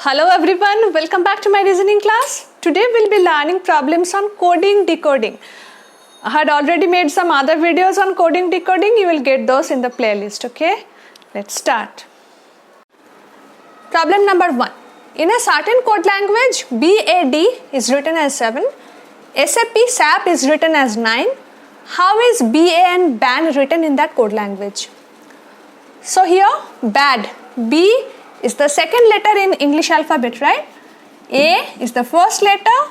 Hello everyone, welcome back to my reasoning class. Today we'll be learning problems on coding, decoding. I had already made some other videos on coding, decoding. You will get those in the playlist, okay? Let's start. Problem number 1. In a certain code language, BAD is written as 7, SAP is written as 9. How is BAN written in that code language? So here, BAD, B is the second letter in English alphabet, right? A is the first letter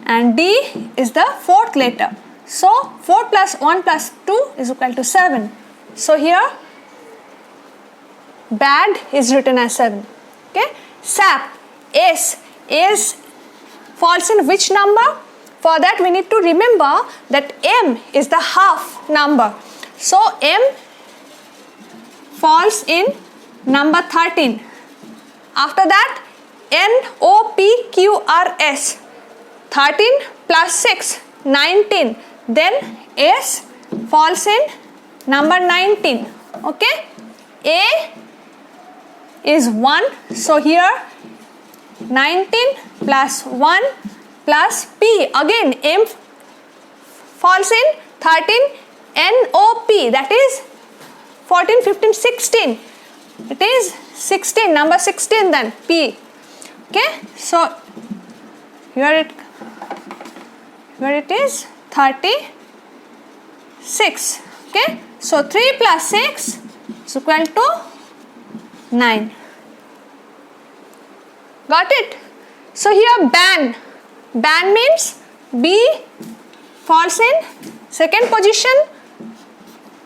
and D is the fourth letter. So 4 plus 1 plus 2 is equal to 7. So here BAD is written as 7. Okay. SAP, S falls in which number? For that we need to remember that M is the half number. So M falls in number 13. After that, NOPQRS, 13 plus 6, 19. Then S falls in number 19. Okay? A is 1. So here 19 plus 1 plus P. Again M falls in 13. NOP, that is 14, 15, 16. It is 16, number 16 then, P. Okay, so here it is 36. Okay, so 3 plus 6 is equal to 9. Got it? So here BAN means B falls in second position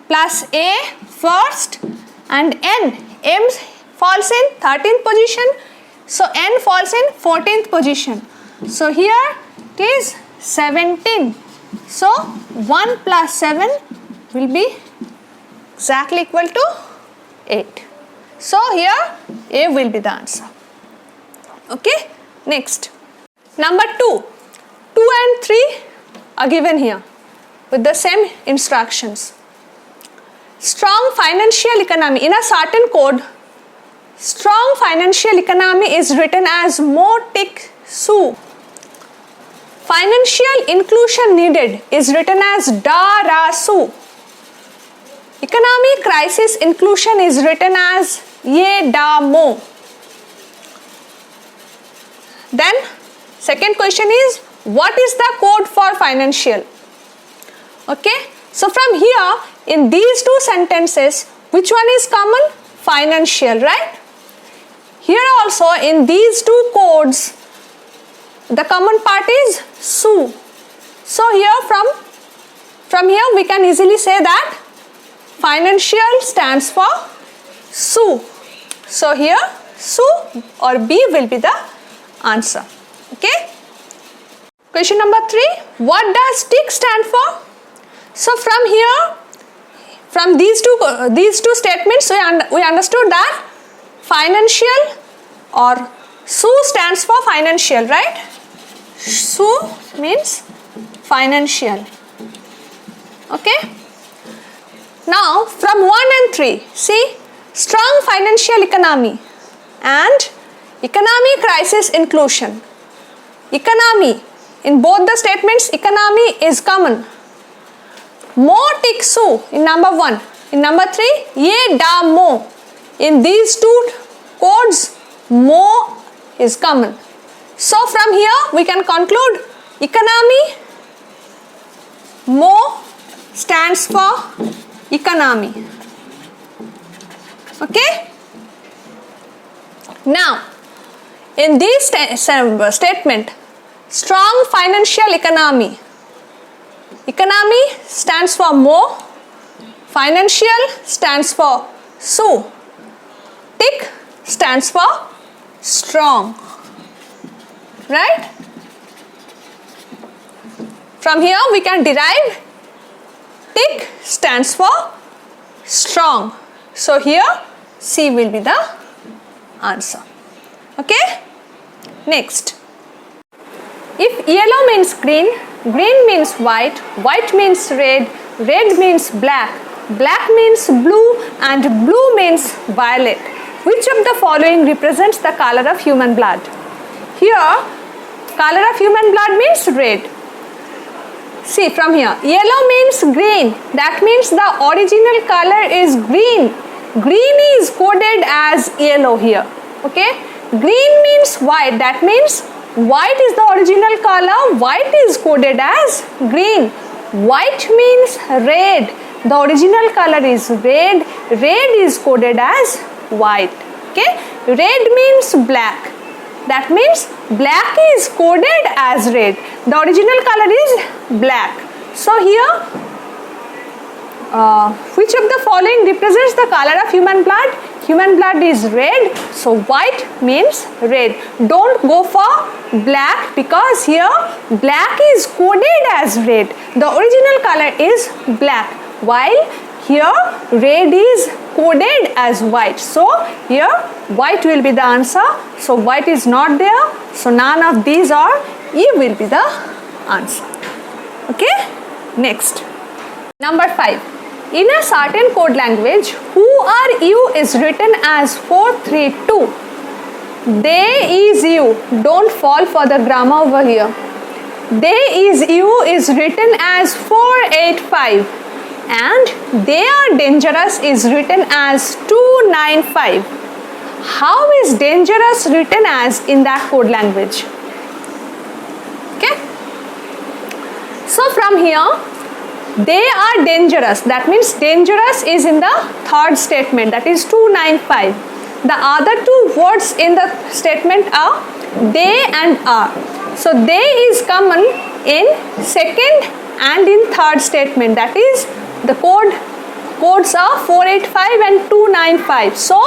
plus A first and M falls in 13th position, so N falls in 14th position. So here it is 17. So 1 plus 7 will be exactly equal to 8. So here A will be the answer. Okay, next. Number 2. 2 and 3 are given here with the same instructions. Strong financial economy. In a certain code, strong financial economy is written as Mo-Tik-Su. Financial inclusion needed is written as Da-Ra-Su. Economic crisis inclusion is written as Ye-Da-Mo. Then, second question is, what is the code for financial? Okay, so from here, in these two sentences, which one is common? Financial, right? Here also in these two codes, the common part is Su. So here from here we can easily say that financial stands for Su. So here Su or B will be the answer. Okay. Question number 3. What does TIC stand for? So from here, from these two statements, we understood that financial or Su stands for financial, right? Su means financial. Okay. Now from 1 and 3, see, strong financial economy and economic crisis inclusion. Economy, in both the statements, economy is common. Mo-Tik-Su in number 1. In number 3, Ye-Da-Mo. In these two codes, Mo is common. So from here we can conclude economy, Mo stands for economy. Okay. Now, in this statement, strong financial economy. Economy stands for Mo, financial stands for Su, TIC stands for strong, right? From here we can derive TIC stands for strong. So here C will be the answer. Okay? Next. If yellow means green, green means white, white means red, red means black, black means blue and blue means violet. which of the following represents the color of human blood? Here, color of human blood means red. See from here, yellow means green. That means the original color is green. Green is coded as yellow here. Okay. Green means white. That means white is the original color. White is coded as green. White means red. The original color is red. Red is coded as white. Okay. Red means black. That means black is coded as red. The original color is black. So here, which of the following represents the color of human blood? Human blood is red. So white means red. Don't go for black because here black is coded as red. The original color is black, while here red is coded as white. So here white will be the answer. So white is not there. So none of these are. E will be the answer. Okay. Next. Number 5. In a certain code language, who are you is written as 432. They is you. Don't fall for the grammar over here. They is you is written as 485. And they are dangerous is written as 295. How is dangerous written as in that code language? Okay. So from here, they are dangerous. That means dangerous is in the third statement, that is 295. The other two words in the statement are they and are. So they is common in second and in third statement, that is the codes are 485 and 295. So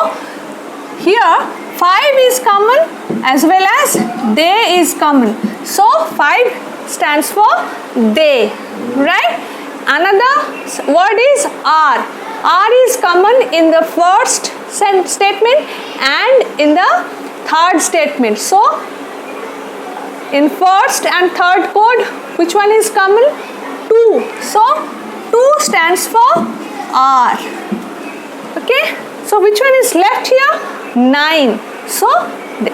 here 5 is common as well as they is common. So 5 stands for they, right? Another word is are. Are is common in the first statement and in the third statement. So in first and third code, which one is common? 2. So 2 stands for are. Okay. So which one is left here? 9. So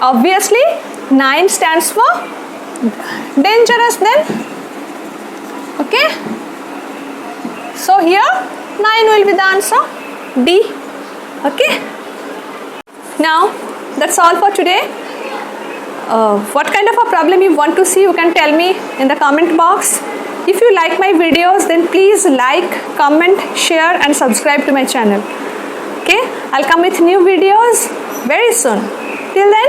obviously 9 stands for dangerous then. Okay. So here 9 will be the answer. D. Okay. Now that's all for today. What kind of a problem you want to see, you can tell me in the comment box. If you like my videos, then please like, comment, share and subscribe to my channel. Okay, I'll come with new videos very soon. Till then,